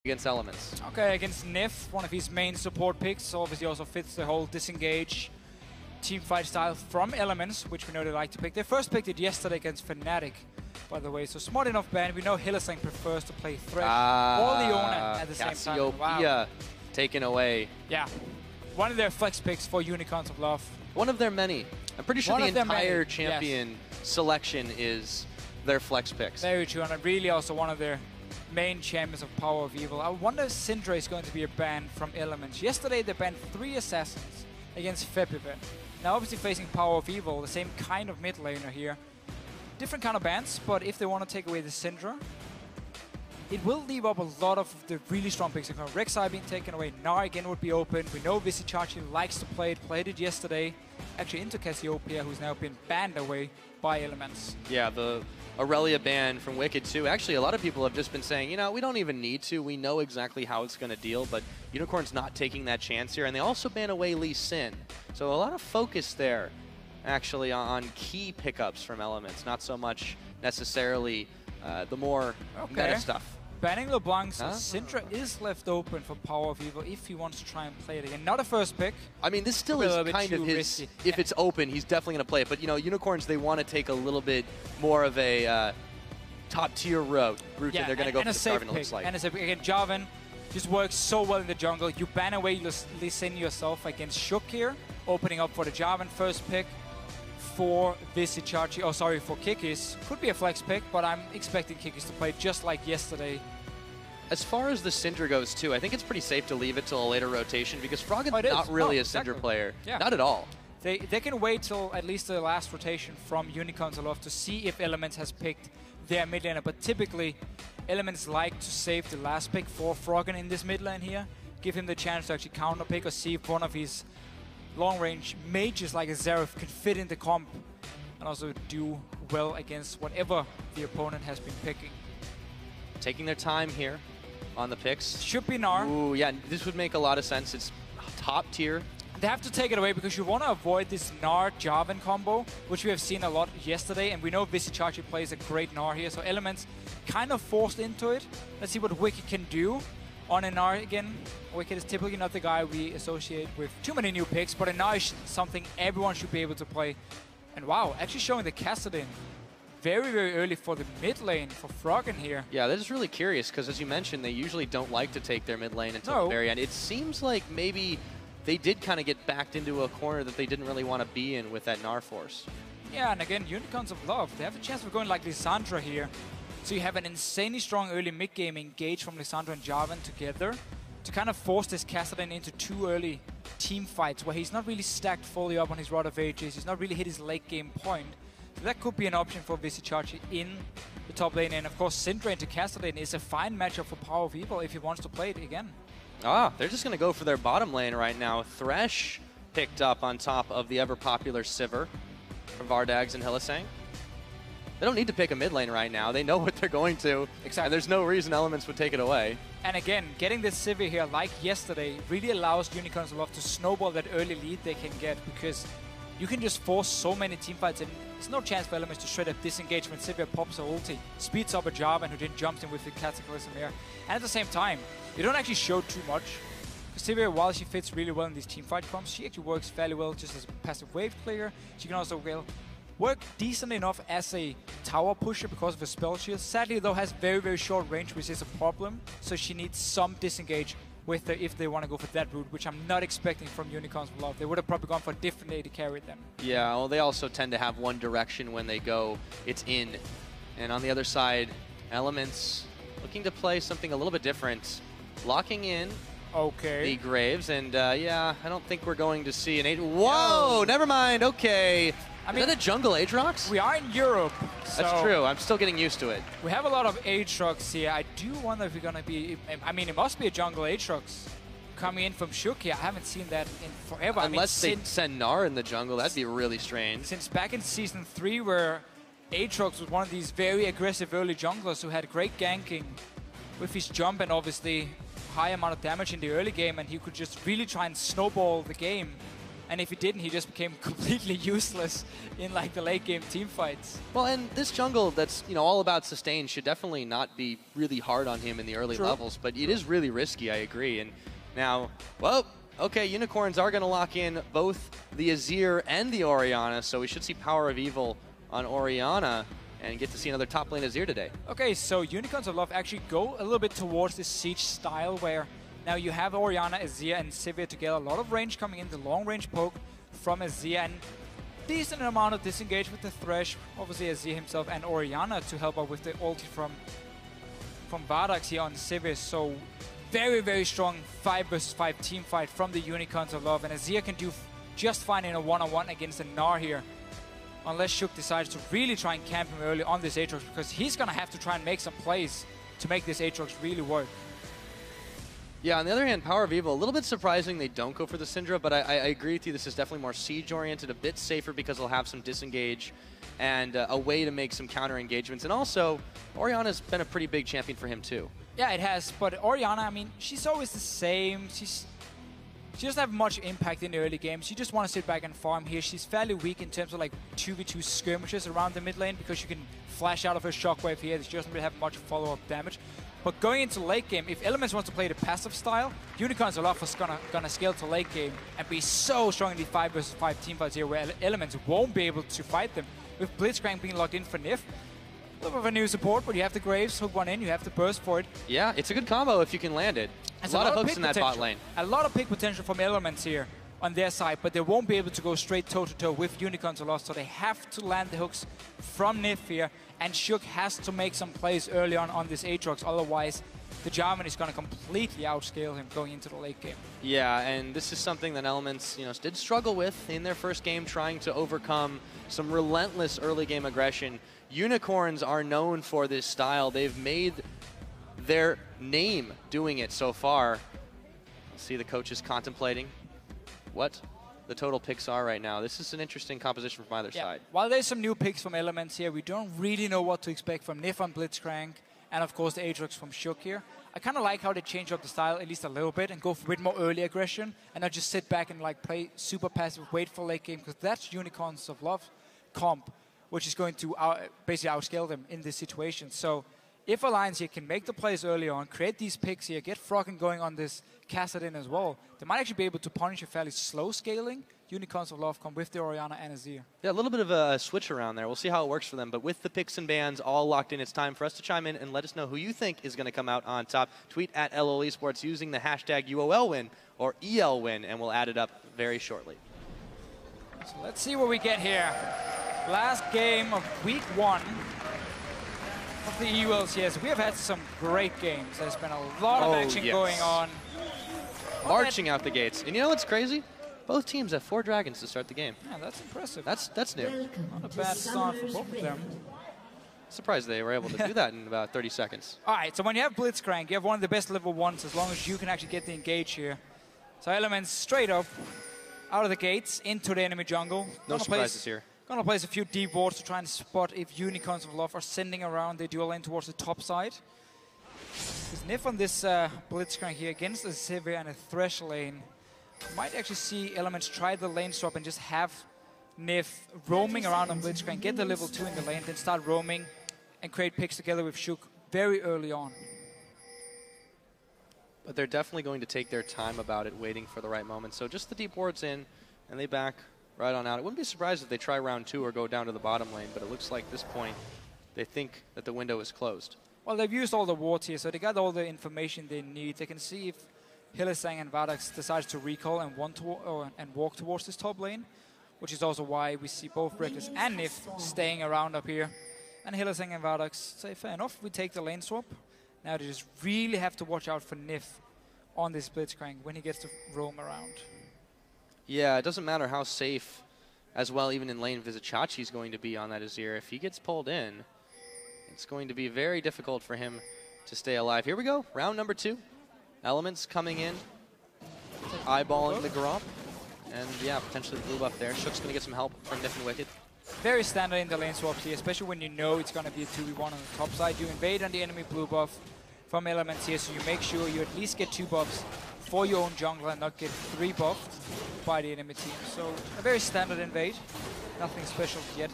against Elements. Okay, against Nif, one of his main support picks, obviously also fits the whole disengage teamfight style from Elements, which we know they like to pick. They first picked it yesterday against Fnatic, by the way, so smart enough ban. We know Hylissang prefers to play Thresh or Leona at the same time. Wow. Taken away. Yeah, one of their flex picks for Unicorns of Love. One of their many. I'm pretty sure the entire champion selection is their flex picks. Very true, and really also one of their main champions of Power of Evil. I wonder if Syndra is going to be a ban from Elements. Yesterday they banned 3 Assassins against Febiven. Now obviously facing Power of Evil, the same kind of mid laner here. Different kind of bans, but if they want to take away the Syndra, it will leave up a lot of the really strong picks. Rek'Sai being taken away, Gnar again would be open. We know Vizicsacsi likes to play it, played it yesterday. Actually into Cassiopeia, who's now been banned away by Elements. Yeah, the Aurelia ban from Wicked too. Actually, a lot of people have just been saying, you know, we don't even need to. We know exactly how it's going to deal, but Unicorn's not taking that chance here. And they also ban away Lee Sin. So a lot of focus there, actually, on key pickups from Elements. Not so much necessarily the more meta stuff. Banning LeBlanc, so Syndra is left open for Power of Evil if he wants to try and play it again. Not a first pick. I mean, this still is kind of his... Risky. If it's open, he's definitely going to play it. But, you know, Unicorns, they want to take a little bit more of a top-tier route. Yeah, they're going to go for the Jarvan, it looks like. And again, Jarvan just works so well in the jungle. You ban away Lee Sin yourself against Shook here, opening up for the Jarvan first pick. For Vizicsacsi, oh sorry, for Kikis. Could be a flex pick, but I'm expecting Kikis to play just like yesterday. As far as the Syndra goes too, I think it's pretty safe to leave it till a later rotation because Froggen's not really a Syndra player. Yeah. Not at all. They can wait till at least the last rotation from Unicorns of Love to see if Elements has picked their mid laner, but typically Elements like to save the last pick for Froggen in this mid lane here. Give him the chance to actually counter pick or see if one of his long-range mages like a Xerath can fit in the comp and also do well against whatever the opponent has been picking. Taking their time here on the picks. Should be Gnar. Ooh, yeah, this would make a lot of sense. It's top tier. They have to take it away because you want to avoid this Gnar-Jarvan combo, which we have seen a lot yesterday, and we know Vizicsacsi plays a great Gnar here, so Elements kind of forced into it. Let's see what Wicked can do. On a Gnar again, Wicked is typically not the guy we associate with too many new picks, but a Gnar is something everyone should be able to play. And wow, actually showing the Kassadin very, very early for the mid lane for Froggen here. Yeah, they're just really curious because, as you mentioned, they usually don't like to take their mid lane until the very end. It seems like maybe they did kind of get backed into a corner that they didn't really want to be in with that Gnar force. Yeah, and again, Unicorns of Love, they have a chance of going like Lissandra here. So you have an insanely strong early mid-game engage from Lissandra and Jarvan together to kind of force this Kassadin into 2 early team fights where he's not really stacked fully up on his Rod of Ages, he's not really hit his late game point. So that could be an option for Vizicsacsi in the top lane. And of course, Syndra into Kassadin is a fine matchup for Power of Evil if he wants to play it again. Ah, they're just going to go for their bottom lane right now. Thresh picked up on top of the ever-popular Sivir from Vardags and Hylissang. They don't need to pick a mid lane right now. They know what they're going to. Exactly. And there's no reason Elements would take it away. And again, getting this Sivir here, like yesterday, really allows Unicorns of Love to snowball that early lead they can get, because you can just force so many teamfights, and there's no chance for Elements to shred up disengage when Sivir pops her ulti, speeds up a Jarvan who then jumps in with the Cataclysm here. And at the same time, you don't actually show too much. Sivir, while she fits really well in these teamfight comps, she actually works fairly well just as a passive wave player. She can also work decent enough as a tower pusher because of her spell shield. Sadly, though, has very, very short range, which is a problem. So she needs some disengage with her if they want to go for that route, which I'm not expecting from Unicorns of Love. They would have probably gone for a different way to carry them. Yeah, well, they also tend to have one direction when they go. It's in. And on the other side, Elements looking to play something a little bit different. Locking in the Graves. And yeah, I don't think we're going to see an Whoa, never mind. Okay. I mean, is that a jungle Aatrox? We are in Europe. So that's true. I'm still getting used to it. We have a lot of Aatrox here. I do wonder if we're going to be... I mean, it must be a jungle Aatrox coming in from Shook here. I haven't seen that in forever. Unless they send Gnar in the jungle, that'd be really strange. Since back in Season 3, where Aatrox was one of these very aggressive early junglers who had great ganking with his jump and obviously high amount of damage in the early game, and he could just really try and snowball the game. And if he didn't, he just became completely useless in like the late game team fights. Well, and this jungle that's all about sustain should definitely not be really hard on him in the early levels, but it is really risky, I agree. And now, well, okay, Unicorns are going to lock in both the Azir and the Orianna, so we should see Power of Evil on Orianna and get to see another top lane Azir today. Okay, so Unicorns of Love actually go a little bit towards this siege style where now you have Orianna, Azir, and Sivir together. A lot of range coming in, the long-range poke from Azir, and decent amount of disengage with the Thresh. Obviously Azir himself and Orianna to help out with the ulti from Vardax here on Sivir. So very, very strong 5 versus 5 team fight from the Unicorns of Love. And Azir can do just fine in a one-on-one against a Gnar here. Unless Shook decides to really try and camp him early on this Aatrox, because he's going to have to try and make some plays to make this Aatrox really work. Yeah, on the other hand, Power of Evil, a little bit surprising they don't go for the Syndra, but I agree with you, this is definitely more siege-oriented, a bit safer because they'll have some disengage and a way to make some counter-engagements. And also, Orianna's been a pretty big champion for him too. Yeah, it has, but Orianna, I mean, she's always the same. She doesn't have much impact in the early games. You just want to sit back and farm here. She's fairly weak in terms of like 2v2 skirmishes around the mid lane because you can flash out of her shockwave here. She doesn't really have much follow-up damage. But going into late game, if Elements wants to play the passive style, Unicorns of Love is gonna scale to late game and be so strong in the 5 versus 5 teamfights here where Elements won't be able to fight them. With Blitzcrank being locked in for Nif, a little bit of a new support, but you have the Graves, hook one in, you have to burst for it. Yeah, it's a good combo if you can land it. There's a lot of hooks in that bot lane. A lot of pick potential from Elements here on their side, but they won't be able to go straight toe-to-toe with Unicorns of Love, so they have to land the hooks from Nif here, and Shook has to make some plays early on this Aatrox, otherwise the Jarvan is going to completely outscale him going into the late game. Yeah, and this is something that Elements did struggle with in their first game, trying to overcome some relentless early game aggression. Unicorns are known for this style. They've made their name doing it so far. See the coaches contemplating what the total picks are right now. This is an interesting composition from either side. While there's some new picks from Elements here, we don't really know what to expect from Nif on Blitzcrank, and of course the Aatrox from Shook here. I kind of like how they change up the style at least a little bit and go for a bit more early aggression and not just sit back and like play super passive, wait for late game, because that's Unicorns of Love comp, which is going to basically outscale them in this situation. So if Alliance here can make the plays early on, create these picks here, get Froggen going on this Kassadin as well, they might actually be able to punish a fairly slow scaling Unicorns of Love come with the Orianna and Azir. Yeah, a little bit of a switch around there. We'll see how it works for them. But with the picks and bans all locked in, it's time for us to chime in and let us know who you think is going to come out on top. Tweet at LOL Esports using the hashtag UOL win or EL win, and we'll add it up very shortly. So let's see what we get here. Last game of week 1 of the LCS. We have had some great games. There's been a lot of action going on. Marching out the gates. And you know what's crazy? Both teams have 4 dragons to start the game. Yeah, that's impressive. That's new. Not a bad start for both of them. Surprised they were able to do that in about 30 seconds. All right, so when you have Blitzcrank, you have one of the best level 1s as long as you can actually get the engage here. So Elements straight up out of the gates into the enemy jungle. No surprises here. Gonna place a few deep wards to try and spot if Unicorns of Love are sending around the dual lane towards the top side. Because Nif on this Blitzcrank here against a Sivir and a Thresh lane. Might actually see Elements try the lane swap and just have Nif roaming around on Blitzcrank, get the level 2 in the lane, then start roaming and create picks together with Shook very early on. But they're definitely going to take their time about it, waiting for the right moment. So just the deep wards in, and they back right on out. I wouldn't be surprised if they try round 2 or go down to the bottom lane, but it looks like at this point they think that the window is closed. Well, they've used all the wards here, so they got all the information they need. They can see if Hylissang and Vardax decides to recall and walk towards this top lane, which is also why we see both Reckless and Nif staying around up here. And Hylissang and Vardax say, fair enough, we take the lane swap. Now they just really have to watch out for Nif on this Blitzcrank when he gets to roam around. Yeah, it doesn't matter how safe as well, even in lane, Vizicachi is going to be on that Azir. If he gets pulled in, it's going to be very difficult for him to stay alive. Here we go, round number 2. Elements coming in, eyeballing the Gromp, and yeah, potentially the blue buff there. Shook's going to get some help from Nif and Wicked. Very standard in the lane swaps here, especially when you know it's going to be a 2v1 on the top side. You invade on the enemy blue buff from Elements here, so you make sure you at least get 2 buffs for your own jungler and not get 3 buffed by the enemy team. So a very standard invade, nothing special yet.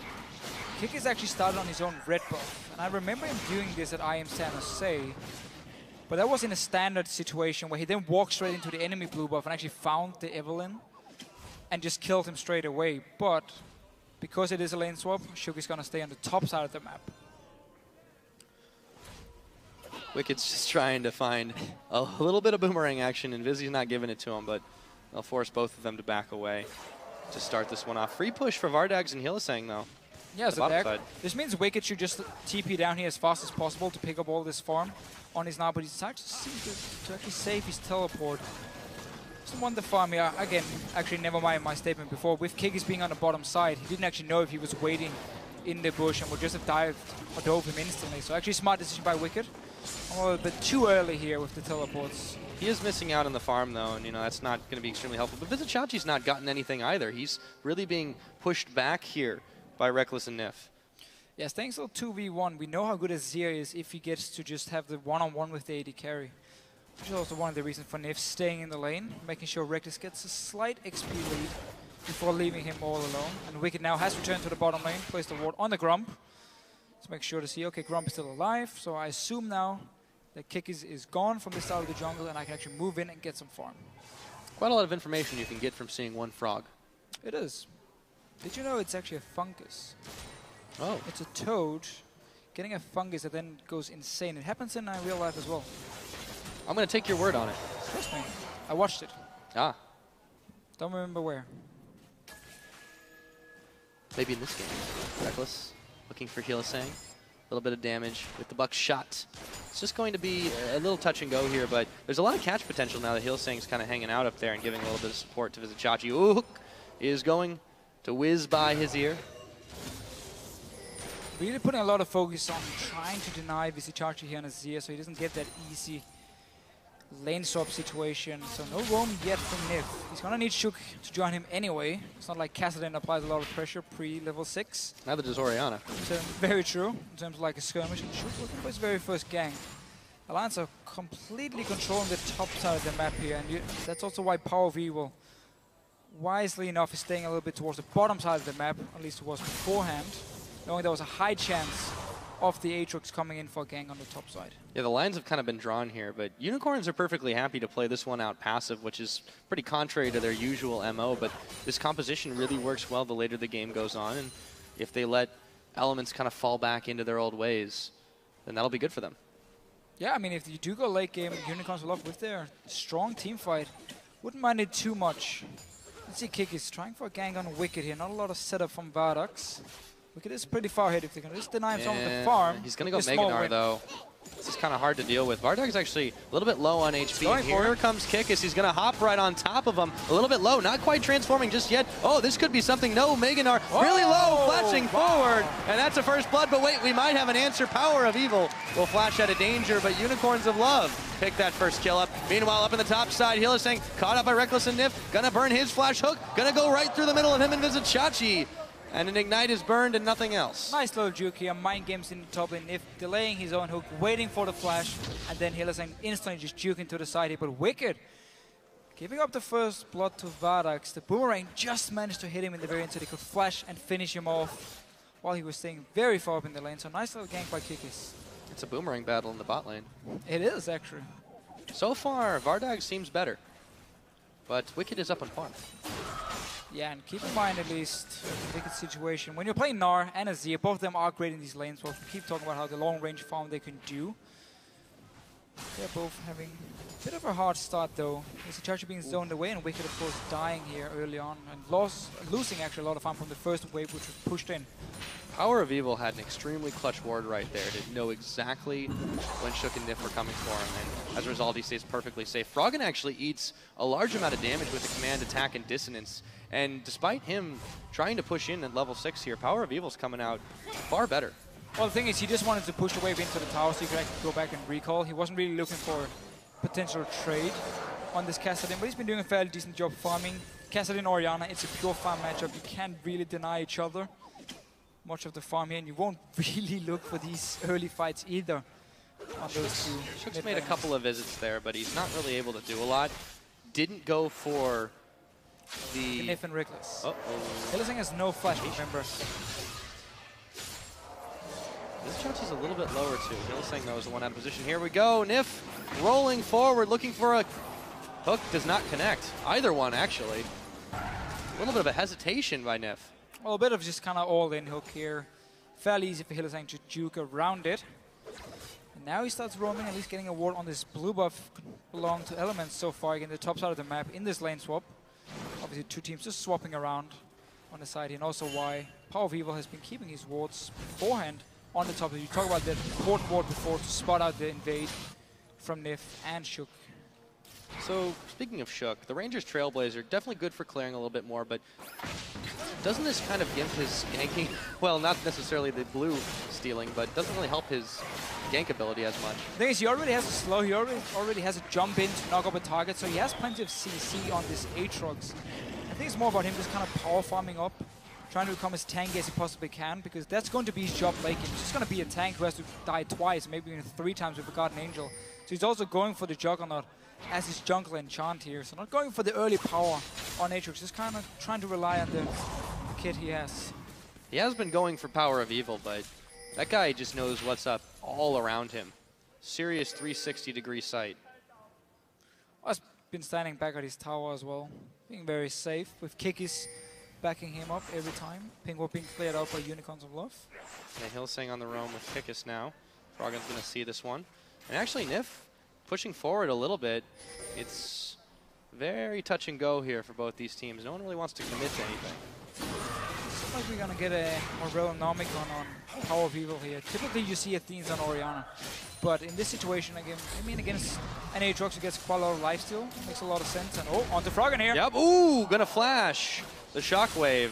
Kikis actually started on his own red buff, and I remember him doing this at IM San Jose, but that was in a standard situation where he then walked straight into the enemy blue buff and actually found the Evelynn and just killed him straight away. But because it is a lane swap, Shuk is going to stay on the top side of the map. Wicked's just trying to find a little bit of boomerang action, and Vizzy's not giving it to him, but they'll force both of them to back away to start this one off. Free push for Vardags and Hylissang, though. Yeah, so this means Wicked should just TP down here as fast as possible to pick up all this farm on his now, but he decides to actually save his teleport. Doesn't want the farm here. Again, actually, never mind my statement before. With Kikis being on the bottom side, he didn't actually know if he was waiting in the bush and would just have dived or dove him instantly. So actually, smart decision by Wicked. I'm a little bit too early here with the teleports. He is missing out on the farm, though, and that's not going to be extremely helpful. But Vizichachi's not gotten anything either. He's really being pushed back here by Rekkles and Nif. Yeah, staying still 2v1. We know how good Azir is if he gets to just have the one-on-one with the AD carry. Which is also one of the reasons for Nif staying in the lane, making sure Rekkles gets a slight XP lead before leaving him all alone. And Wicked now has returned to the bottom lane, placed the ward on the Grump. Let's make sure to see, okay, Grump is still alive, so I assume now that Kikis is gone from this side of the jungle and I can actually move in and get some farm. Quite a lot of information you can get from seeing one frog. It is. Did you know it's actually a fungus? Oh. It's a toad getting a fungus that then goes insane. It happens in real life as well. I'm going to take your word on it. Trust me. I watched it. Ah. Don't remember where. Maybe in this game. Rekkles looking for Hylissang. A little bit of damage with the buckshot. It's just going to be a little touch and go here, but there's a lot of catch potential now that Hylissang's kind of hanging out up there and giving a little bit of support to Vizichachi. Ooh, hook is going to whiz by his ear. Really putting a lot of focus on trying to deny Vizichachi here on Azir so he doesn't get that easy lane swap situation. So no roam yet from Nif. He's going to need Shuk to join him anyway. It's not like Kassadin applies a lot of pressure pre-level 6. Neither does Orianna. So very true in terms of like a skirmish. And Shuk looking for his very first gang. Alliance are completely controlling the top side of the map here, and that's also why Power of Evil, wisely enough, is staying a little bit towards the bottom side of the map, at least it was beforehand, knowing there was a high chance of the Aatrox coming in for a gang on the top side. Yeah, the lines have kind of been drawn here, but Unicorns are perfectly happy to play this one out passive, which is pretty contrary to their usual MO, but this composition really works well the later the game goes on, and if they let elements kind of fall back into their old ways, then that'll be good for them. Yeah, I mean, if you do go late game, Unicorns will up with their strong team fight. Wouldn't mind it too much. Let's see, Kikis trying for a gang on Wicked here. Not a lot of setup from Vardags. Wicked is pretty far ahead if they can just deny him some of the farm. He's going to go Meganar, though. This is kind of hard to deal with. Vardag's actually a little bit low on HP. And here comes Kikis. He's going to hop right on top of him. A little bit low, not quite transforming just yet. Oh, this could be something. No, Meganar really low, flashing forward. And that's a first blood. But wait, we might have an answer. Power of Evil will flash out of danger, but Unicorns of Love pick that first kill up. Meanwhile, up in the top side, Hylissang caught up by Rekkles and Nif. Going to burn his flash hook. Going to go right through the middle of him and Vizichachi. And an Ignite is burned and nothing else. Nice little juke here. Mind games in the top lane. Nif delaying his own hook, waiting for the flash, and then Hylissang instantly just juking to the side here. But Wicked giving up the first blood to Vardags. The boomerang just managed to hit him in the very end so they could flash and finish him off while he was staying very far up in the lane. So nice little gank by Kikis. It's a boomerang battle in the bot lane. It is, actually. So far, Vardag seems better. But Wicked is up on farm. Yeah, and keep in mind at least the Wicked situation. When you're playing Gnar and Azir, both of them are great in these lanes. We'll keep talking about how the long-range farm they can do. They're both having a bit of a hard start, though. Vizichachi being zoned away, and Wicked, of course, dying here early on. And losing, actually, a lot of farm from the first wave, which was pushed in. Power of Evil had an extremely clutch ward right there. Didn't know exactly when Shuk and Nif were coming for him, and as a result, he stays perfectly safe. Froggen actually eats a large amount of damage with the command, attack, and dissonance. And despite him trying to push in at level 6 here, Power of Evil's coming out far better. Well, the thing is, he just wanted to push the wave into the tower so he could actually go back and recall. He wasn't really looking for potential trade on this Kassadin, but he's been doing a fairly decent job farming. Kassadin Orianna, it's a pure farm matchup. You can't really deny each other much of the farm here, and you won't really look for these early fights either on those two. Shuk's made a couple of visits there, but he's not really able to do a lot. didn't go for the... Nif and Reckless. Uh-oh. Hylissang has no flash, remember. This Chachi's a little bit lower too. Hylissang though is the one out of position. Here we go. Nif rolling forward, looking for a hook. Does not connect. Either one, actually. A little bit of a hesitation by Nif. Well, a bit of just kind of all-in hook here. Fairly easy for Hylissang to juke around it. And now he starts roaming, at least getting a ward on this blue buff belong to Elements so far, again the top side of the map in this lane swap. Obviously two teams just swapping around on the side here, and also why Power of Evil has been keeping his wards beforehand on the top. You talk about the port ward before to spot out the invade from Nif and Shook. So, speaking of Shook, the Rangers Trailblazer, definitely good for clearing a little bit more, but doesn't this kind of gimp his ganking? Well, not necessarily the blue stealing, but doesn't really help his gank ability as much. The thing is, he already has a slow, he already has a jump in to knock up a target, so he has plenty of CC on this Aatrox. I think it's more about him just kind of power farming up, trying to become as tanky as he possibly can, because that's going to be his job late game. He's just going to be a tank who has to die twice, maybe even 3 times with a Guardian Angel. So he's also going for the Juggernaut as his jungle enchant here. So not going for the early power on Aatrox, just kind of trying to rely on the kit he has. He has been going for Power of Evil, but that guy just knows what's up all around him. Serious 360-degree sight. Has been standing back at his tower as well, being very safe with Kikis backing him up every time. Pingwall being cleared out by Unicorns of Love. And Hylissang on the roam with Kikis now. Froggen's going to see this one. And actually, Nif pushing forward a little bit. It's very touch and go here for both these teams. No one really wants to commit to anything. Looks like we're going to get a more Realnomicon on Power of Evil here. Typically, you see Athenes on Orianna. But in this situation, again, I mean, against an Aatrox who gets quite a lot of lifesteal, makes a lot of sense. And oh, onto Froggen here. Yep, ooh, gonna flash. The Shockwave.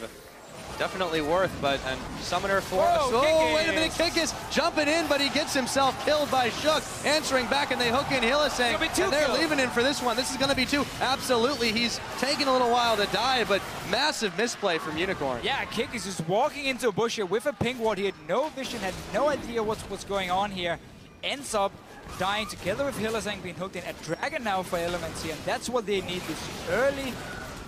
Definitely worth, but Summoner for... Whoa, wait a minute, Kikis jumping in, but he gets himself killed by Shook. Answering back, and they hook in Hylissang, and they're leaving in for this one. This is gonna be 2. Absolutely, he's taking a little while to die, but massive misplay from Unicorn. Yeah, Kikis is walking into a bush here with a pink ward. He had no vision, had no idea what's going on here. Ends up dying together with Hylissang being hooked in. A dragon now for Elements here, and that's what they need, this early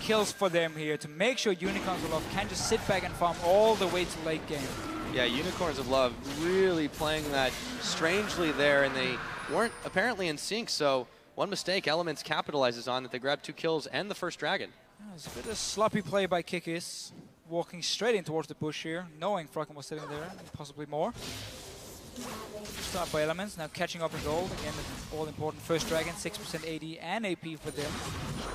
kills for them here to make sure Unicorns of Love can just sit back and farm all the way to late game. Yeah, Unicorns of Love really playing that strangely there, and they weren't apparently in sync, so one mistake Elements capitalizes on that they grab 2 kills and the first dragon. Yeah, it's a bit of sloppy play by Kikis, walking straight in towards the bush here, knowing Froggen was sitting there, and possibly more. Start by Elements, now catching up in gold. Again, the all-important first dragon, 6% AD and AP for them.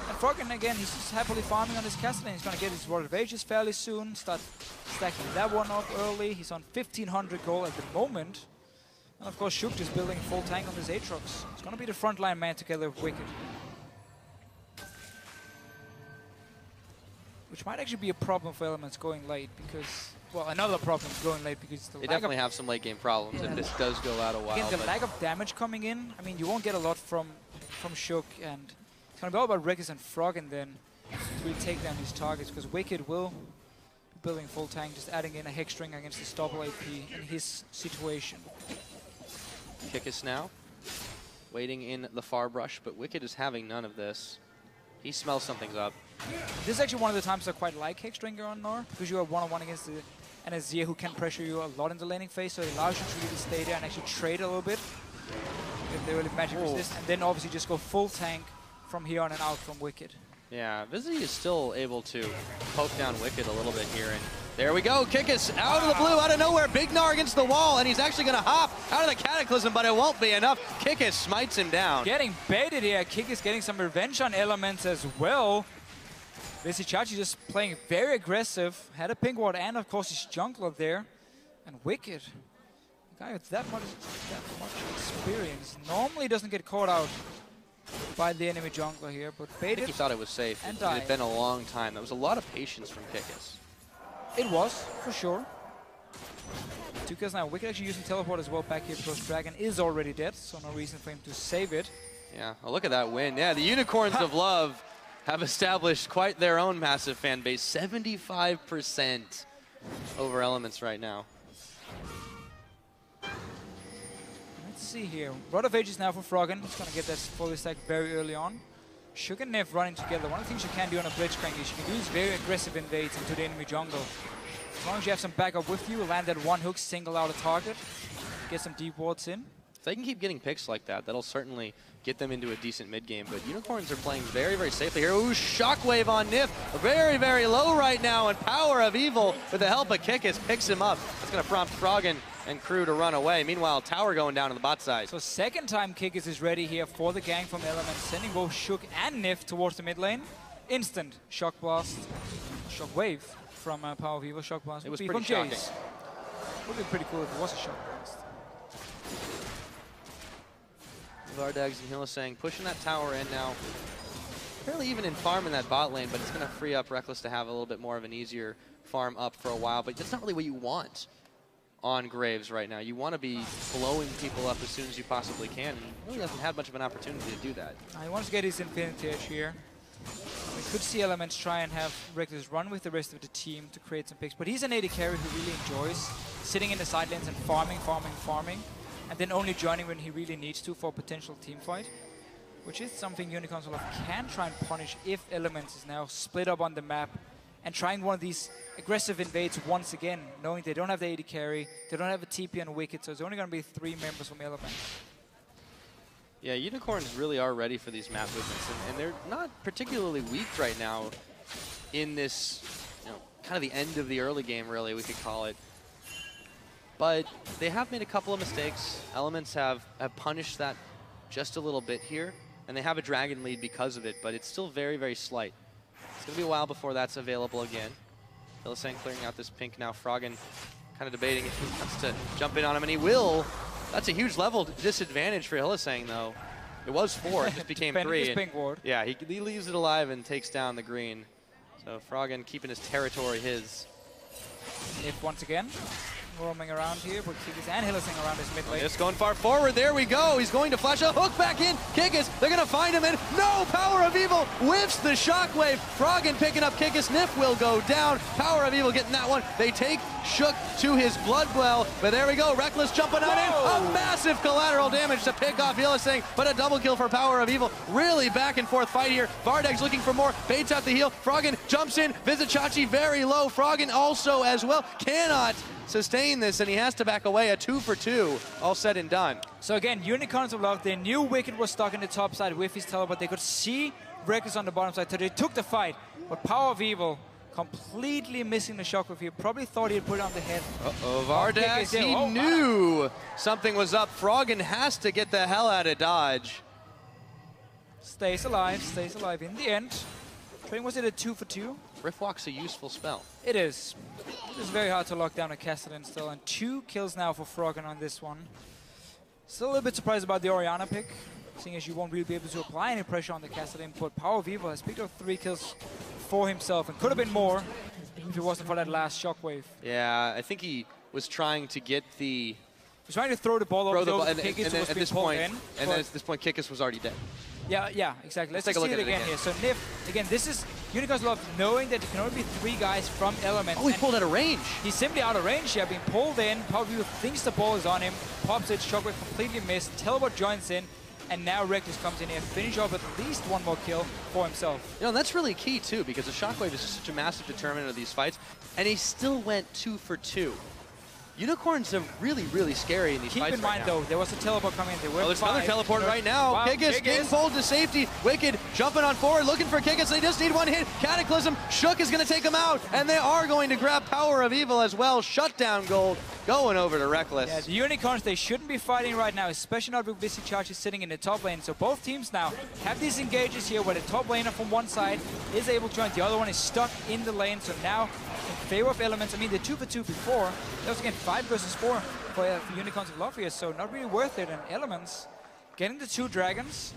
And Froggen, again, he's just happily farming on his castle, and he's going to get his World of Ages fairly soon. Start stacking that one up early. He's on 1,500 gold at the moment. And of course, Shook just building full tank on this Aatrox. It's going to be the frontline man together with Wicked. Which might actually be a problem for Elements going late, because... Well, another problem going late because they definitely have some late game problems if this does go out a while. Again, the lack of damage coming in. I mean, you won't get a lot from Shook, and it's going to be all about Reckless and Froggen then to really take down these targets, because Wicked will be building full tank, just adding in a Hex String against this double AP in his situation. Kikis now, waiting in the far brush, but Wicked is having none of this. He smells something's up. This is actually one of the times I quite like Hex Stringer on Nor, because you are one-on-one against an Azir who can pressure you a lot in the laning phase, so it allows you to really stay there and actually trade a little bit if they really magic resist, and then obviously just go full tank from here on and out from Wicked. Yeah, Vizzy is still able to poke down Wicked a little bit here, and there we go. Kikis out of the blue, out of nowhere. Big Gnar against the wall, and he's actually going to hop out of the Cataclysm, but it won't be enough. Kikis smites him down. Getting baited here. Kikis getting some revenge on Elements as well. Chachi just playing very aggressive. Had a pink ward and, of course, his jungler there. And Wicked, a guy with that much experience, normally doesn't get caught out by the enemy jungler here, but baited. I think he thought it was safe. And it had been a long time. That was a lot of patience from Kikis. It was, for sure. 2 kills now. Wicked actually using teleport as well back here because Dragon is already dead, so no reason for him to save it. Yeah, oh, look at that win. Yeah, the Unicorns of Love have established quite their own massive fan base. 75% over Elements right now. Let's see here. Rod of Ages now for Froggen. He's going to get that fully stacked very early on. Shook and Neff running together. One of the things you can do on a Blitzcrank is you can use very aggressive invades into the enemy jungle. As long as you have some backup with you, land that one hook, single out a target, get some deep wards in. If they can keep getting picks like that, that'll certainly get them into a decent mid game. But Unicorns are playing very, very safely here. Ooh, Shockwave on Nif. Very, very low right now, and Power of Evil, with the help of Kikis, picks him up. That's going to prompt Froggen and crew to run away. Meanwhile, Tower going down on the bot side. So second time Kikis is ready here for the gang from Element, sending both Shook and Nif towards the mid lane. Instant Shock Blast. Shockwave from Power of Evil. Shock Blast it was would be pretty from shocking. Jace. Would be pretty cool if it was a Shock Blast. Vardags and Hylissang pushing that tower in now. Fairly even in farm in that bot lane, but it's going to free up Reckless to have a little bit more of an easier farm up for a while. But that's not really what you want on Graves right now. You want to be blowing people up as soon as you possibly can, and he really hasn't had much of an opportunity to do that. He wants to get his Infinity Edge here. We could see Elements try and have Reckless run with the rest of the team to create some picks, but he's an AD carry who really enjoys sitting in the side lanes and farming, and then only joining when he really needs to for a potential team fight, which is something Unicorns can try and punish if Elements is now split up on the map and trying one of these aggressive invades once again, knowing they don't have the AD carry, they don't have a TP and a Wicked, so it's only going to be 3 members from Elements. Yeah, Unicorns really are ready for these map movements, and they're not particularly weak right now in this, kind of the end of the early game, really, we could call it. But they have made a couple of mistakes. Elements have punished that just a little bit here, and they have a dragon lead because of it, but it's still very, very slight. It's going to be a while before that's available again. Hylissang clearing out this pink now. Froggen kind of debating if he wants to jump in on him, and he will. That's a huge level disadvantage for Hylissang, though. It was 4, it just became 3. Pink ward. Yeah, he leaves it alive and takes down the green. So Froggen keeping his territory his. If once again, roaming around here with Kikis and Hylissang around his mid lane. Just going far forward. There we go. He's going to flash a hook back in. Kikis, they're going to find him, and no! Power of Evil whiffs the Shockwave. Froggen picking up Kikis. Nif will go down. Power of Evil getting that one. They take Shook to his blood well, but there we go. Reckless jumping on in. A massive collateral damage to pick off Hylissang, but a double kill for Power of Evil. Really back and forth fight here. Vardags looking for more. Baits out the heal. Froggen jumps in. Vizichachi very low. Froggen also as well. Cannot sustain this, and he has to back away. A 2 for 2, all said and done. So again, Unicorns of Love, they knew Wicked was stuck in the top side with his teleport. They could see Reckless on the bottom side, so they took the fight. But Power of Evil completely missing the shockwave here. Probably thought he'd put it on the head. Uh-oh, Vardags, he knew something was up. Froggen has to get the hell out of Dodge. Stays alive in the end. Train, was it a 2 for 2? Riftwalk's a useful spell. It is. It's very hard to lock down a Castellan still, and 2 kills now for Froggen on this one. Still a little bit surprised about the Orianna pick, seeing as you won't really be able to apply any pressure on the Castellan, but Power of Evil has picked up 3 kills for himself, and could have been more if it wasn't for that last Shockwave. Yeah, I think he was trying to get the... He was trying to throw the ball over Kikis, at this point, Kikis was already dead. Yeah, exactly. Let's take a look at it again here. So Nif, again, this is Unicorns Love knowing that there can only be 3 guys from Elements. Oh, he pulled out of range. He's simply out of range here, being pulled in. Power of Evil thinks the ball is on him, pops it, Shockwave completely missed, Teleport joins in, and now Reckless comes in here, finish off at least 1 more kill for himself. And that's really key too, because the Shockwave is such a massive determinant of these fights, and he still went 2 for 2. Unicorns are really, really scary in these fights. Keep in mind, though, there was a teleport coming in. There's another teleport right now. Wow, Kikis getting pulled to safety. Wicked jumping on forward, looking for Kikis. They just need 1 hit. Cataclysm. Shook is going to take him out, and they are going to grab Power of Evil as well. Shutdown gold going over to Reckless. Yeah, the Unicorns, they shouldn't be fighting right now, especially not with Vizichachi sitting in the top lane. So both teams now have these engages here where the top laner from one side is able to join. The other one is stuck in the lane. So now in favor of Elements, I mean, the 2 for 2 before, that was again 5 versus 4 for Unicorns of Love here, so not really worth it. And Elements getting the 2 dragons,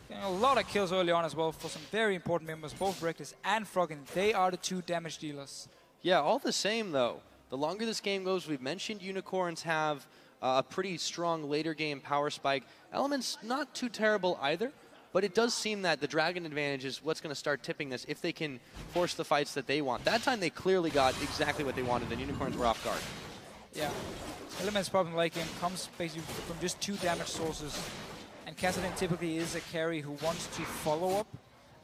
getting a lot of kills early on as well for some very important members, both Reckless and Froggen. They are the 2 damage dealers. Yeah, all the same though, the longer this game goes, we've mentioned Unicorns have a pretty strong later game power spike. Elements not too terrible either, but it does seem that the dragon advantage is what's going to start tipping this if they can force the fights that they want. That time they clearly got exactly what they wanted, and Unicorns were off guard. Yeah. Element's problem late game comes basically from just 2 damage sources, and Cassidy typically is a carry who wants to follow up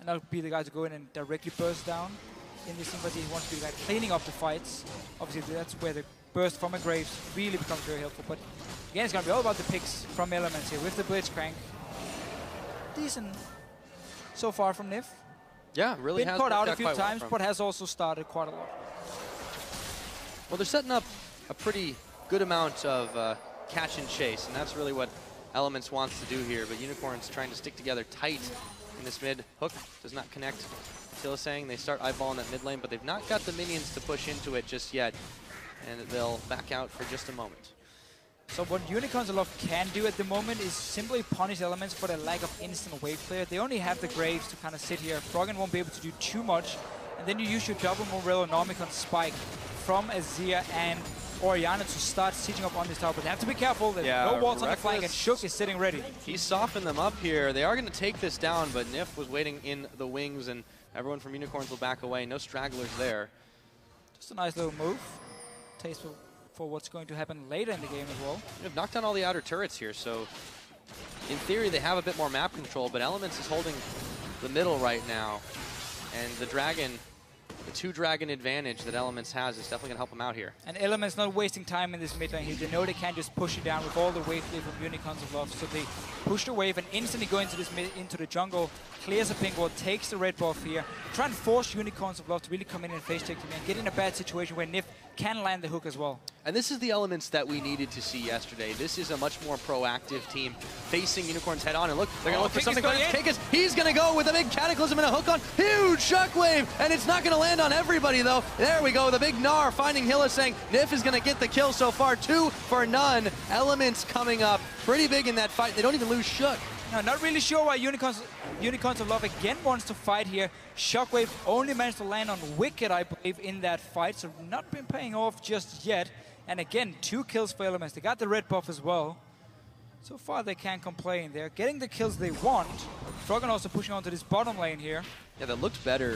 and that'll be the guy to go in and directly burst down in this teamfight. He wants to be the guy cleaning up the fights. Obviously, that's where the burst from a Graves really becomes very helpful. But again, it's going to be all about the picks from Elements here with the Blitzcrank. Decent so far from Nif. Yeah, really been has caught out a worked few quite well times, from. but has also started quite a lot. Well, they're setting up a pretty good amount of catch and chase, and that's really what Elements wants to do here. But Unicorn's trying to stick together tight in this mid. Hook does not connect. Still saying they start eyeballing that mid lane, but they've not got the minions to push into it just yet, and they'll back out for just a moment. So what Unicorns can do at the moment is simply punish Elements for the lack of instant wave clear. They only have the Graves to kind of sit here. Froggen won't be able to do too much, and then you use your double Morello Nomicon spike from Azir and Orianna to start sieging up on this tower, but they have to be careful. There's no walls on the flank, and Shook is sitting ready. He softened them up here. They are going to take this down, but Nif was waiting in the wings, and everyone from Unicorns will back away. No stragglers there. Just a nice little move. Tasteful for what's going to happen later in the game as well. They've knocked down all the outer turrets here, so in theory they have a bit more map control, but Elements is holding the middle right now, and the Dragon, the 2-dragon advantage that Elements has is definitely going to help them out here. And Elements not wasting time in this mid lane here. They know they can't just push it down with all the wave clear from Unicorns of Love. So they push the wave and instantly go into this into the jungle, clears a pink ward, takes the red buff here, try and force Unicorns of Love to really come in and face check them and get in a bad situation where Nif can land the hook as well. And this is the Elements that we needed to see yesterday. This is a much more proactive team facing Unicorns head on. And look, they're going to look for something. He's going to go with a big Cataclysm and a hook on. Huge shockwave, and it's not going to land on everybody, though. There we go. The big Gnar finding Hilla, saying Nif is going to get the kill so far. 2 for none. Elements coming up pretty big in that fight. They don't even lose Shook. No, not really sure why Unicorns of Love again wants to fight here. Shockwave only managed to land on Wicked, I believe, in that fight, so not been paying off just yet. And again, 2 kills for Elements. They got the red buff as well. So far, they can't complain. They're getting the kills they want. Froggen also pushing onto this bottom lane here. Yeah, that looked better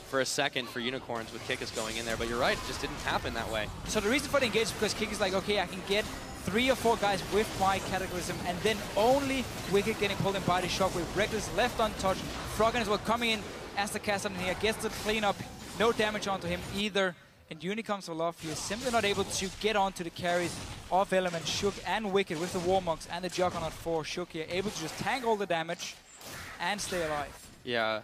for a second for Unicorns with Kikis going in there, but you're right, it just didn't happen that way. So the reason for the engage is because Kikis like, okay, I can get 3 or 4 guys with my Cataclysm, and then only Wicked getting pulled in by the Shockwave. Reckless left untouched. Froggen as well coming in as the caster in here, gets the cleanup, no damage onto him either. And Unicorns of Love here simply not able to get onto the carries of Element, Shook and Wicked with the Warmonks and the Juggernaut for Shook here, able to just tank all the damage and stay alive. Yeah.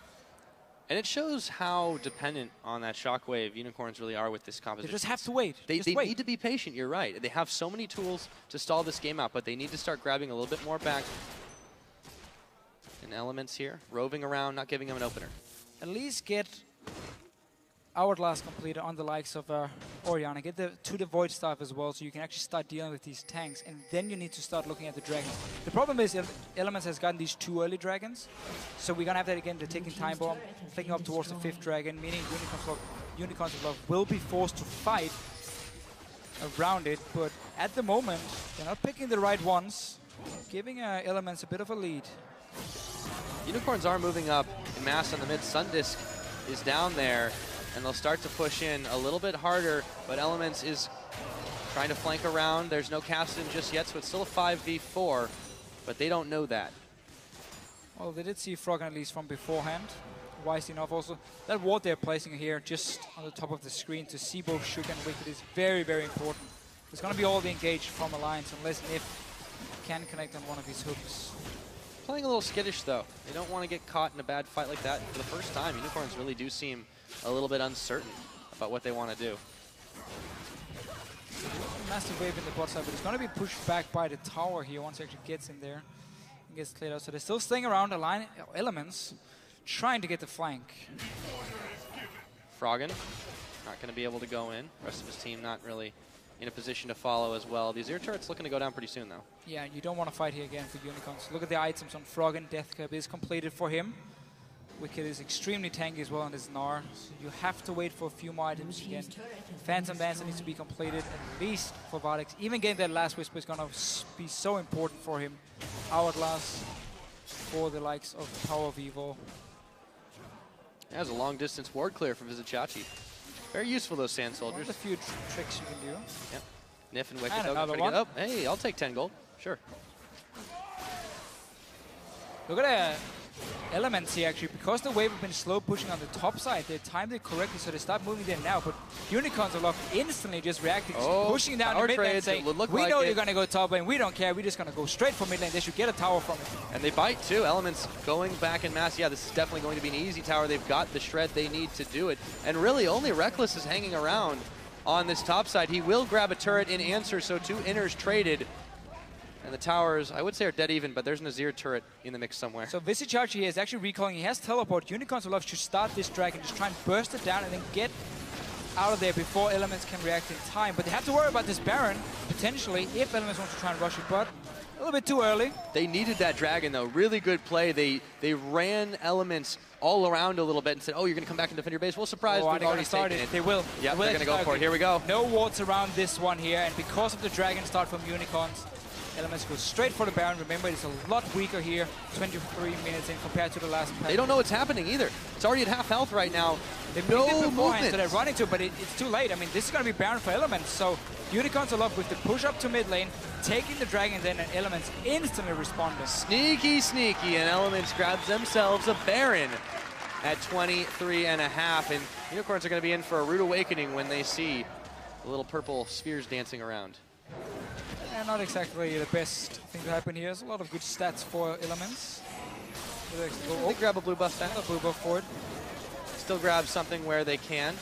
And it shows how dependent on that Shockwave Unicorns really are with this composition. They just have to wait. They need to be patient, you're right. They have so many tools to stall this game out, but they need to start grabbing a little bit more back. And Elements here, roving around, not giving them an opener. At least get Hourglass completed on the likes of Orianna. Get to the Void Staff as well, so you can actually start dealing with these tanks, and then you need to start looking at the dragons. The problem is Elements has gotten these 2 early dragons, so we're gonna have that again, the ticking time bomb, clicking up towards the 5th dragon, meaning Unicorns of Love will be forced to fight around it, but at the moment, they're not picking the right ones, giving Elements a bit of a lead. Unicorns are moving up in mass on the mid. Sundisk is down there, and they'll start to push in a little bit harder, but Elements is trying to flank around. There's no cast in just yet, so it's still a 5v4, but they don't know that. Well, they did see Froggen at least from beforehand. Wise enough also. That ward they're placing here just on the top of the screen to see both Shook and Wicked is very, very important. It's going to be all the engaged from Alliance unless Nif can connect on one of his hooks. Playing a little skittish, though. They don't want to get caught in a bad fight like that. For the first time, Unicorns really do seem a little bit uncertain about what they want to do. Massive wave in the bot side, but it's going to be pushed back by the tower here once it actually gets in there and gets cleared out. So they're still staying around the line, Elements, trying to get the flank. Froggen not going to be able to go in. The rest of his team not really in a position to follow as well. These ear turrets looking to go down pretty soon, though. Yeah, you don't want to fight here again for Unicorns. Look at the items on Froggen. Death Cap is completed for him. Wicked is extremely tanky as well on this Gnar, so you have to wait for a few more items again. Phantom Dancer needs to be completed at least for Vardex. Even getting that last Whisper is going to be so important for him. Hourglass for the likes of Power Vivo. Has a long distance ward clear from Vizichachi. Very useful, those Sand Soldiers. One of the few tricks you can do. Yep. Nif and Wicked. And another one. Hey, I'll take 10 gold. Sure. Look at that. Elements here actually, because the wave have been slow pushing on the top side, they timed it correctly, so they start moving there now. But Unicorns are locked instantly, just reacting, just pushing down the mid lane, saying, we know you're going to go top lane, we don't care, we're just going to go straight for mid lane. They should get a tower from it. And they bite too. Elements going back in mass. Yeah, this is definitely going to be an easy tower. They've got the shred they need to do it. And really, only Reckless is hanging around on this top side. He will grab a turret in answer, so 2 inners traded. And the towers, I would say, are dead even, but there's an Azir turret in the mix somewhere. So Visicharge here is actually recalling. He has teleport. Unicorns of Love should start this dragon, just try and burst it down and then get out of there before Elements can react in time. But they have to worry about this Baron, potentially, if Elements want to try and rush it, but a little bit too early. They needed that dragon, though. Really good play. They ran Elements all around a little bit and said, oh, you're going to come back and defend your base. Well, surprise, we've already started it. They will. Yeah, they're going to go for it. Here we go. No wards around this one here, and because of the dragon start from Unicorns, Elements go straight for the Baron. Remember, it's a lot weaker here, 23 minutes in compared to the last pack. They don't know what's happening either. It's already at half health right now. They've no movement. So they're running to it, but it's too late. I mean, this is going to be Baron for Elements. So Unicorns are up with the push up to mid lane, taking the dragon then, and Elements instantly responding. Sneaky, sneaky, and Elements grabs themselves a Baron at 23 and a half. And Unicorns are going to be in for a rude awakening when they see the little purple spheres dancing around. And not exactly the best thing to happen here. There's a lot of good stats for Elements. They grab a blue buff stat. A blue buff forward. Still grab something where they can.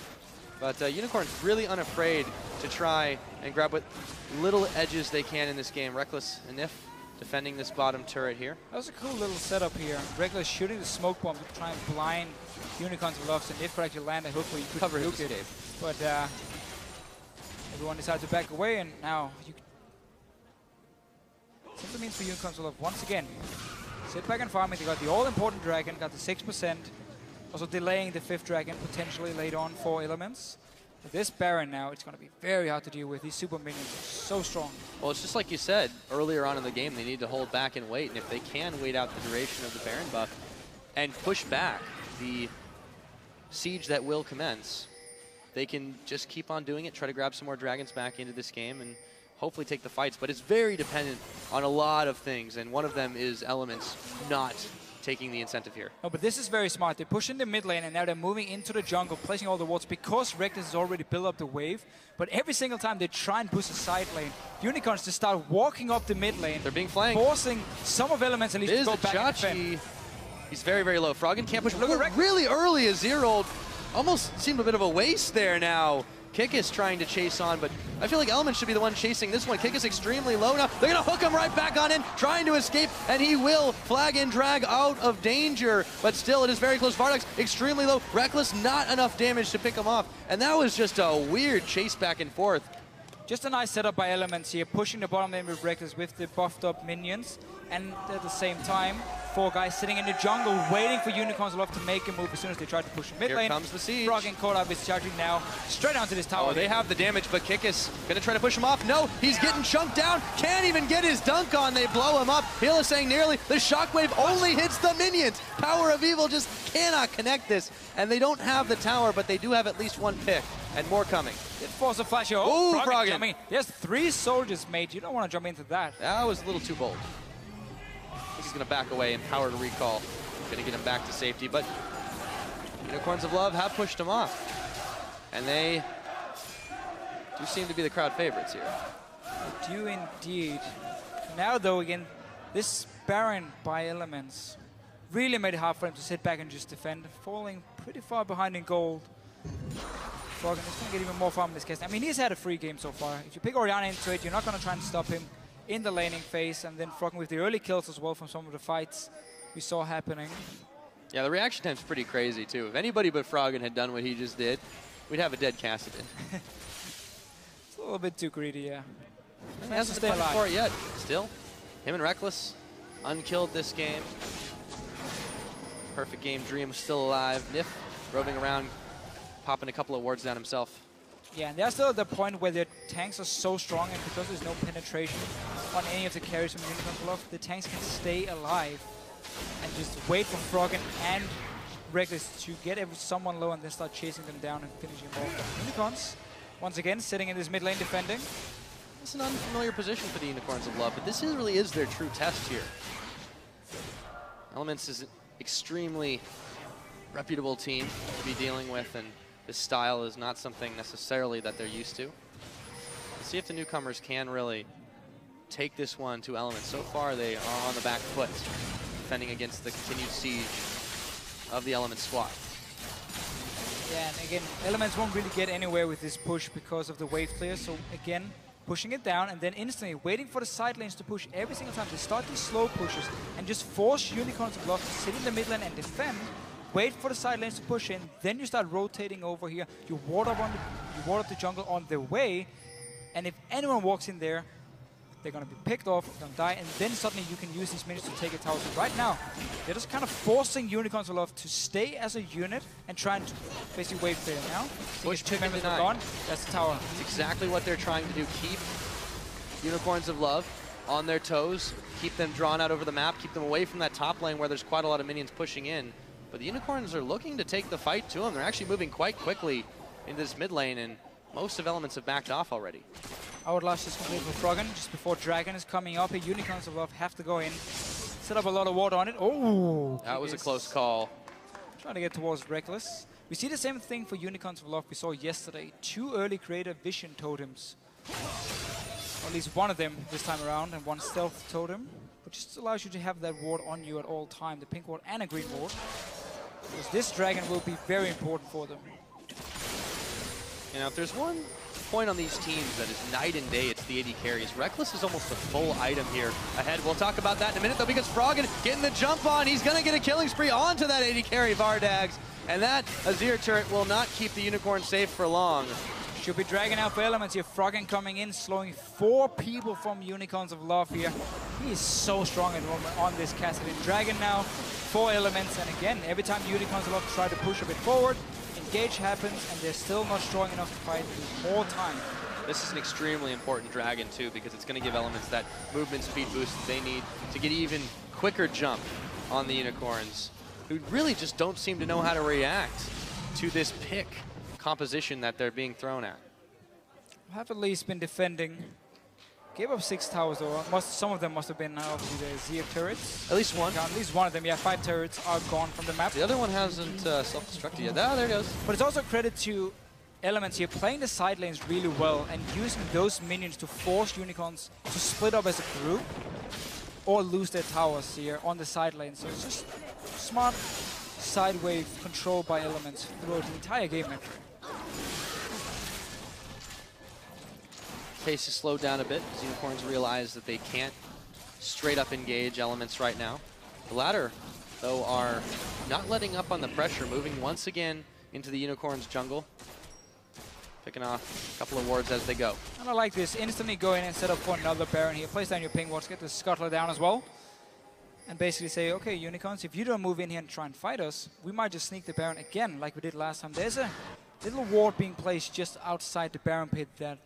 But Unicorn's really unafraid to try and grab what little edges they can in this game. Reckless and Nif defending this bottom turret here. That was a cool little setup here. Reckless shooting the smoke bomb to try and blind Unicorns of Love. So Nif could actually land a hook where you could cover his escape. But everyone decided to back away, and now you simply means for Unicorns of Love once again sit back and farm it. They got the all-important dragon, got the 6%, also delaying the 5th dragon potentially later on for Elements. With this Baron now, it's going to be very hard to deal with. These super minions are so strong. Well, it's just like you said earlier on in the game, they need to hold back and wait. And if they can wait out the duration of the Baron buff and push back the siege that will commence, they can just keep on doing it, try to grab some more dragons back into this game, and hopefully take the fights. But it's very dependent on a lot of things, and one of them is Elements not taking the incentive here. No, but this is very smart. They push in the mid lane, and now they're moving into the jungle, placing all the wards because Reckless has already built up the wave. But every single time they try and push the side lane, Unicorns just start walking up the mid lane. They're being flanked. Forcing some of Elements at least to go back and defend. He's very, very low. Froggen can't push. Look at really early. Azir ult almost seemed a bit of a waste there now. Kikis trying to chase on, but I feel like Elements should be the one chasing this one. Kikis extremely low now. They're going to hook him right back on in, trying to escape, and he will flag and drag out of danger, but still it is very close. Vardox extremely low. Reckless, not enough damage to pick him off, and that was just a weird chase back and forth. Just a nice setup by Elements here, pushing the bottom lane with Reckless with the buffed up minions, and at the same time, 4 guys sitting in the jungle waiting for Unicorns of Love to make a move as soon as they try to push mid lane. Here comes the siege. Froggen caught up, is charging now straight onto this tower. Oh, they have the damage, but Kikis gonna try to push him off. No, he's getting chunked down. Can't even get his dunk on. They blow him up. Hill is saying nearly. The shockwave only hits the minions. Power of Evil just cannot connect this. And they don't have the tower, but they do have at least 1 pick. And more coming. It force a flash. Oh, Froggen. There's 3 soldiers, mate. You don't want to jump into that. That was a little too bold. He's going to back away and power to recall. Going to get him back to safety, but Unicorns of Love have pushed him off. And they do seem to be the crowd favorites here. They do indeed. Now, though, again, this Baron by Elements really made it hard for him to sit back and just defend, falling pretty far behind in gold. Froggen is going to get even more farm in this case. I mean, he's had a free game so far. If you pick Orianna into it, you're not going to try and stop him in the laning phase, and then Froggen with the early kills as well from some of the fights we saw happening. Yeah, the reaction time's pretty crazy too. If anybody but Froggen had done what he just did, we'd have a dead Kassadin. It's a little bit too greedy, yeah. He hasn't been punished for it yet. Still, him and Reckless, unkilled this game. Perfect game, Dream still alive. Nif roving around, popping a couple of wards down himself. Yeah, and they're still at the point where their tanks are so strong, and because there's no penetration on any of the carries from Unicorns of Love, the tanks can stay alive and just wait for Froggen and Reckless to get someone low and then start chasing them down and finishing them off. Unicorns, once again, sitting in this mid lane defending. It's an unfamiliar position for the Unicorns of Love, but this really is their true test here. Elements is extremely reputable team to be dealing with, and this style is not something necessarily that they're used to. Let's see if the newcomers can really take this one to Elements. So far, they are on the back foot, defending against the continued siege of the Elements squad. Yeah, and again, Elements won't really get anywhere with this push because of the wave clear. So again, pushing it down and then instantly waiting for the side lanes to push every single time. They start these slow pushes and just force Unicorns of Love to sit in the mid lane and defend. Wait for the side lanes to push in, then you start rotating over here. You ward up the jungle on the way, and if anyone walks in there, they're gonna be picked off, gonna die, and then suddenly you can use these minions to take a tower. So right now, they're just kind of forcing Unicorns of Love to stay as a unit and trying to basically wave clear now. Push 2 members are gone. That's the tower. It's exactly what they're trying to do. Keep Unicorns of Love on their toes, keep them drawn out over the map, keep them away from that top lane where there's quite a lot of minions pushing in. But the Unicorns are looking to take the fight to them. They're actually moving quite quickly into this mid lane, and most of Elements have backed off already. Our last is complete with Froggen just before Dragon is coming up. Unicorns of Love have to go in, set up a lot of water on it. Oh, that was a close call. Trying to get towards Reckless. We see the same thing for Unicorns of Love we saw yesterday. 2 early creative vision totems. Or at least one of them this time around, and 1 stealth totem, which just allows you to have that ward on you at all time, the pink ward and a green ward. Because this dragon will be very important for them. You know, if there's one point on these teams that is night and day, it's the AD carries. Reckless is almost a full item here ahead. We'll talk about that in a minute, though, because Froggen getting the jump on. He's going to get a killing spree onto that AD carry, Vardags. And that Azir turret will not keep the Unicorn safe for long. Should be dragging out for Elements here. Froggen coming in, slowing 4 people from Unicorns of Love here. He is so strong at the moment on this Cassidy. Dragon now, 4 Elements, and again, every time Unicorns of Love try to push a bit forward, engage happens, and they're still not strong enough to fight with more time. This is an extremely important dragon, too, because it's going to give Elements that movement speed boost that they need to get even quicker jump on the Unicorns, who really just don't seem to know how to react to this pick composition that they're being thrown at. Have at least been defending. Gave up 6 towers though. Some of them must have been obviously the Azir turrets. At least one. Yeah, at least one of them. Yeah, 5 turrets are gone from the map. The other one hasn't self-destructed yet. Ah, there it goes. But it's also credit to Elements here playing the side lanes really well and using those minions to force Unicorns to split up as a group or lose their towers here on the side lane. So it's just smart side wave control by Elements throughout the entire game actually. Pace is slowed down a bit as Unicorns realize that they can't straight up engage Elements right now. The latter, though, are not letting up on the pressure, moving once again into the Unicorns jungle, picking off a couple of wards as they go. And I like this, instantly go in and set up for another Baron here. Place down your ping wards, get the Scuttler down as well. And basically say, okay, Unicorns, if you don't move in here and try and fight us, we might just sneak the Baron again like we did last time. There's a little ward being placed just outside the Baron pit that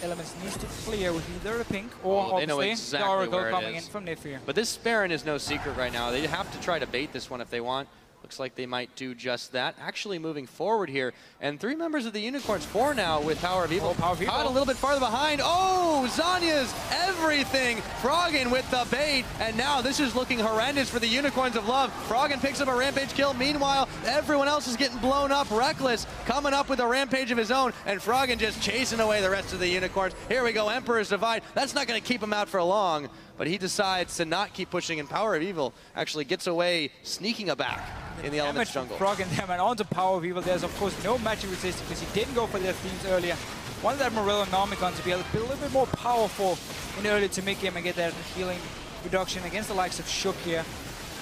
Elements needs to clear with either a pink or obviously exactly the Oracle coming in from Nifir. But this Baron is no secret right now. They have to try to bait this one if they want. Looks like they might do just that. Actually moving forward here. And 3 members of the Unicorns, 4 now with Power of Evil. Oh, Power of Evil. Caught a little bit farther behind. Oh, Zanya's everything. Froggen with the bait. And now this is looking horrendous for the Unicorns of Love. Froggen picks up a Rampage kill. Meanwhile, everyone else is getting blown up. Reckless coming up with a Rampage of his own. And Froggen just chasing away the rest of the Unicorns. Here we go, Emperor's Divide. That's not going to keep him out for long. But he decides to not keep pushing, and Power of Evil actually gets away, sneaking a back in the Elements jungle. Froggen there, and onto Power of Evil. There's, of course, no magic resistance because he didn't go for their themes earlier. Wanted that Morello Nomicon to be a little bit more powerful in early to mid game and get that healing reduction against the likes of Shook here.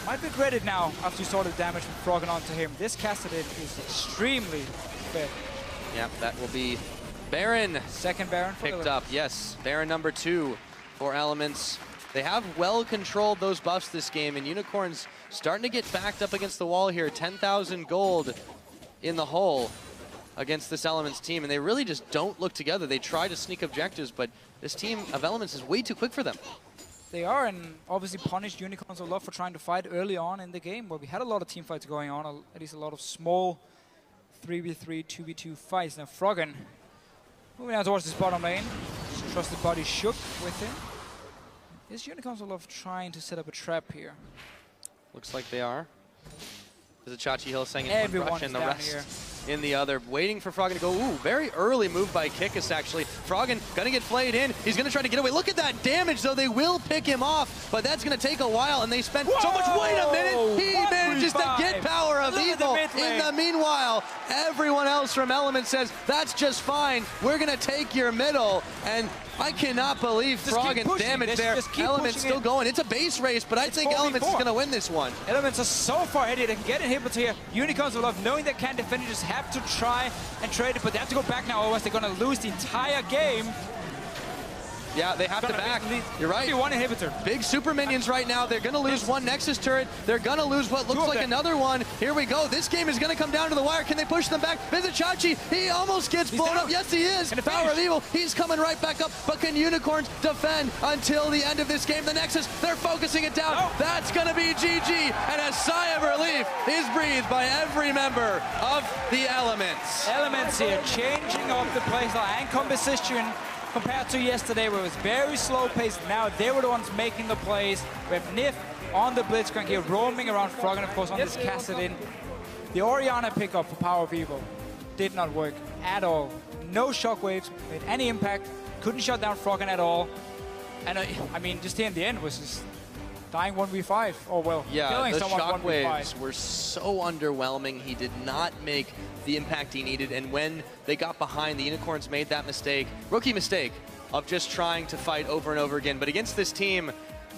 Might be credit now after you saw the damage from Froggen onto him. This Cassidy is extremely fit. Yep, that will be Baron. Second Baron for picked up, yes. Baron number 2 for Elements. They have well controlled those buffs this game, and Unicorns starting to get backed up against the wall here. 10,000 gold in the hole against this Elements team, and they really just don't look together. They try to sneak objectives, but this team of Elements is way too quick for them. They are, and obviously punished Unicorns a lot for trying to fight early on in the game, where we had a lot of team fights going on, at least a lot of small 3v3, 2v2 fights. Now Froggen moving out towards this bottom lane. His trusted buddy Shook with him. Is Unicorns of Love trying to set up a trap here? Looks like they are. There's a Chachi Hill saying in Everyone's one rush and the down rest here. in the other. Waiting for Froggen to go. Ooh, very early move by Kikis, actually. Froggen gonna get flayed in. He's gonna try to get away. Look at that damage, though. They will pick him off, but that's gonna take a while, and they spend so much. Wait a minute! He manages to get Power of Evil. In the meanwhile, everyone else from Element says, that's just fine. We're gonna take your middle, and I cannot believe Froggen's damage there. Element's still going. It's a base race, but I think Elements is going to win this one. Elements are so far ahead here. They can get inhibitors here. Unicorns of Love, knowing they can't defend it, just have to try and trade it, but they have to go back now, otherwise they're going to lose the entire game. Yeah, they have to back. You're right. One inhibitor. Big super minions right now. They're going to lose one Nexus turret. They're going to lose what looks like another one. Here we go. This game is going to come down to the wire. Can they push them back? Visit Chachi. He almost gets blown up. Yes, he is. Power of Evil. He's coming right back up. But can Unicorns defend until the end of this game? The Nexus, they're focusing it down. That's going to be GG. And a sigh of relief is breathed by every member of the Elements. Elements here changing up the playstyle and composition compared to yesterday, where it was very slow paced. Now they were the ones making the plays. We have Nif on the Blitzcrank here, roaming around Froggen, of course, on this Kassadin. The Orianna pickup for Power of Evil did not work at all. No shockwaves, made any impact, couldn't shut down Froggen at all. And I mean, just here in the end was just dying 1v5, or well, killing someone 1v5. The shockwaves were so underwhelming. He did not make the impact he needed, and when they got behind, the Unicorns made that mistake, rookie mistake, of just trying to fight over and over again. But against this team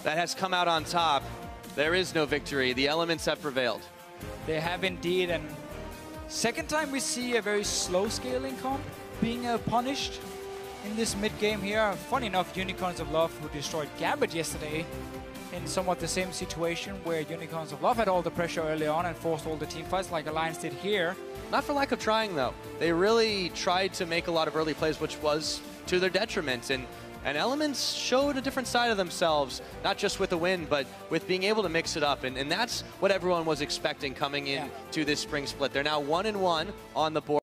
that has come out on top, there is no victory. The Elements have prevailed. They have indeed, and second time we see a very slow scaling comp being punished in this mid game here. Funny enough, Unicorns of Love, who destroyed Gambit yesterday, in somewhat the same situation where Unicorns of Love had all the pressure early on and forced all the team fights like Alliance did here. Not for lack of trying, though. They really tried to make a lot of early plays, which was to their detriment. And Elements showed a different side of themselves, not just with a win, but with being able to mix it up. And that's what everyone was expecting coming in to this spring split. They're now 1-1 on the board.